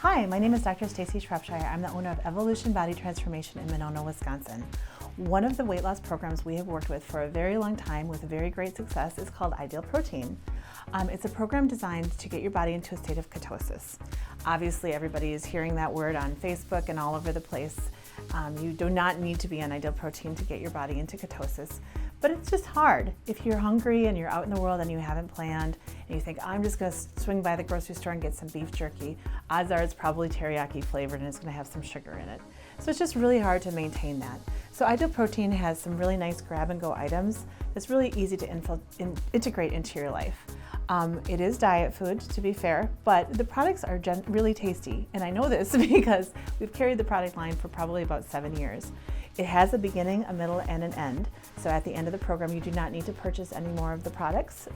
Hi, my name is Dr. Stacy Shropshire. I'm the owner of Evolution Body Transformation in Monona, Wisconsin. One of the weight loss programs we have worked with for a very long time with very great success is called Ideal Protein. It's a program designed to get your body into a state of ketosis. Obviously, everybody is hearing that word on Facebook and all over the place. You do not need to be on Ideal Protein to get your body into ketosis, but it's just hard. If you're hungry and you're out in the world and you haven't planned, and you think, I'm just gonna swing by the grocery store and get some beef jerky, odds are it's probably teriyaki flavored and it's gonna have some sugar in it. So it's just really hard to maintain that. So Ideal Protein has some really nice grab and go items that's really easy to integrate into your life. It is diet food, to be fair, but the products are really tasty. And I know this because we've carried the product line for probably about 7 years. It has a beginning, a middle, and an end. So at the end of the program, you do not need to purchase any more of the products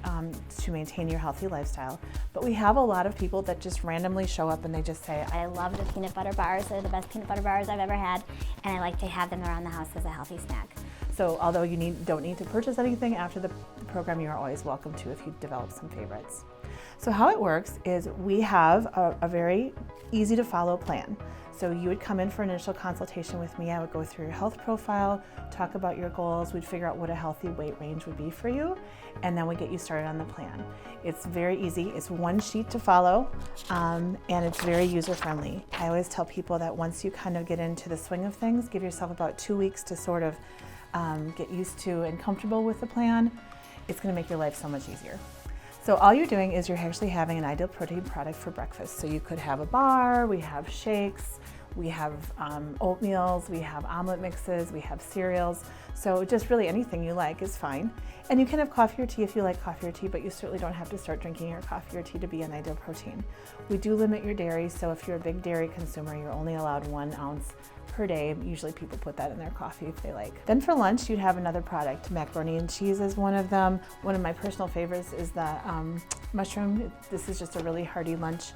to maintain your healthy lifestyle. But we have a lot of people that just randomly show up and they just say, I love the peanut butter bars. They're the best peanut butter bars I've ever had, and I like to have them around the house as a healthy snack. So although you don't need to purchase anything after the program, you are always welcome to if you develop some favorites. So how it works is we have a very easy to follow plan. So you would come in for an initial consultation with me. I would go through your health profile, talk about your goals. We'd figure out what a healthy weight range would be for you, and then we get you started on the plan. It's very easy. It's one sheet to follow, and it's very user-friendly. I always tell people that once you kind of get into the swing of things, give yourself about 2 weeks to sort of get used to and comfortable with the plan. It's going to make your life so much easier. So all you're doing is you're actually having an Ideal Protein product for breakfast. So you could have a bar, we have shakes, we have oatmeals, we have omelet mixes, we have cereals. So just really anything you like is fine. And you can have coffee or tea if you like coffee or tea, but you certainly don't have to start drinking your coffee or tea to be an Ideal Protein. We do limit your dairy, so if you're a big dairy consumer, you're only allowed 1 ounce per day. Usually people put that in their coffee if they like. Then for lunch, you'd have another product. Macaroni and cheese is one of them. One of my personal favorites is the mushroom. This is just a really hearty lunch.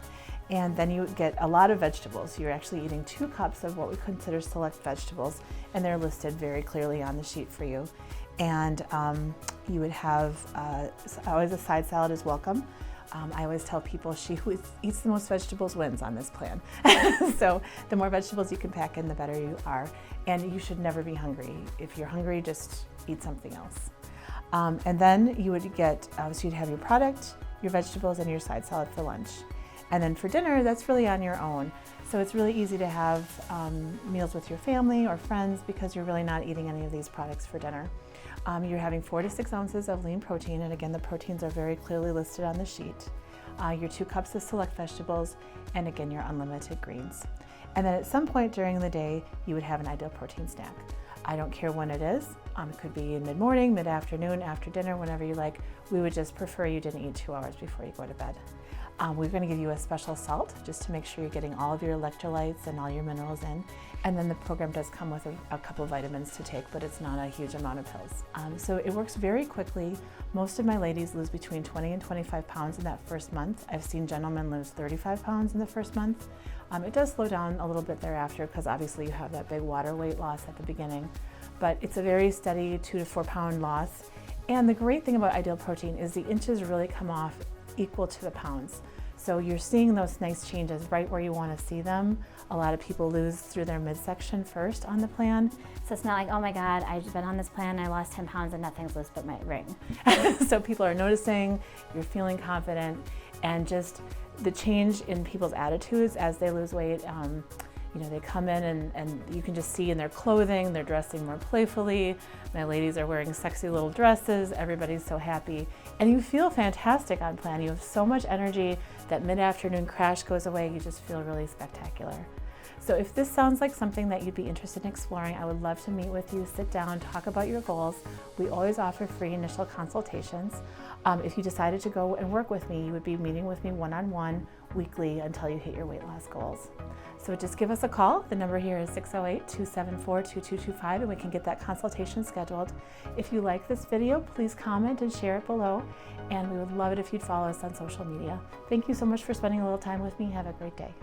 And then you get a lot of vegetables. You're actually eating 2 cups of what we consider select vegetables, and they're listed very clearly on the sheet for you. And you would have, always a side salad is welcome. I always tell people she who eats the most vegetables wins on this plan. So the more vegetables you can pack in, the better you are. And you should never be hungry. If you're hungry, just eat something else. And then you would get, so you'd have your product, your vegetables, and your side salad for lunch. And then for dinner, that's really on your own. So it's really easy to have meals with your family or friends because you're really not eating any of these products for dinner. You're having 4 to 6 ounces of lean protein, and again, the proteins are very clearly listed on the sheet. Your 2 cups of select vegetables, and again, your unlimited greens. And then at some point during the day, you would have an Ideal Protein snack. I don't care when it is. It could be in mid-morning, mid-afternoon, after dinner, whenever you like. We would just prefer you didn't eat 2 hours before you go to bed. We're going to give you a special salt just to make sure you're getting all of your electrolytes and all your minerals in. And then the program does come with a couple of vitamins to take, but it's not a huge amount of pills. So it works very quickly. Most of my ladies lose between 20 and 25 pounds in that first month. I've seen gentlemen lose 35 pounds in the first month. It does slow down a little bit thereafter because obviously you have that big water weight loss at the beginning. But it's a very steady 2 to 4 pound loss. And the great thing about Ideal Protein is the inches really come off equal to the pounds. So you're seeing those nice changes right where you want to see them. A lot of people lose through their midsection first on the plan. So it's not like, oh my God, I've been on this plan, I lost 10 pounds and nothing's loose but my ring. So people are noticing, you're feeling confident, and just the change in people's attitudes as they lose weight. You know, they come in and you can just see in their clothing, they're dressing more playfully. My ladies are wearing sexy little dresses. Everybody's so happy. And you feel fantastic on plan. You have so much energy. That mid-afternoon crash goes away. You just feel really spectacular. So if this sounds like something that you'd be interested in exploring, I would love to meet with you, sit down, talk about your goals. We always offer free initial consultations. If you decided to go and work with me, you would be meeting with me one-on-one weekly until you hit your weight loss goals. So just give us a call. The number here is 608-274-2225, and we can get that consultation scheduled. If you like this video, please comment and share it below, and we would love it if you'd follow us on social media. Thank you so much for spending a little time with me. Have a great day.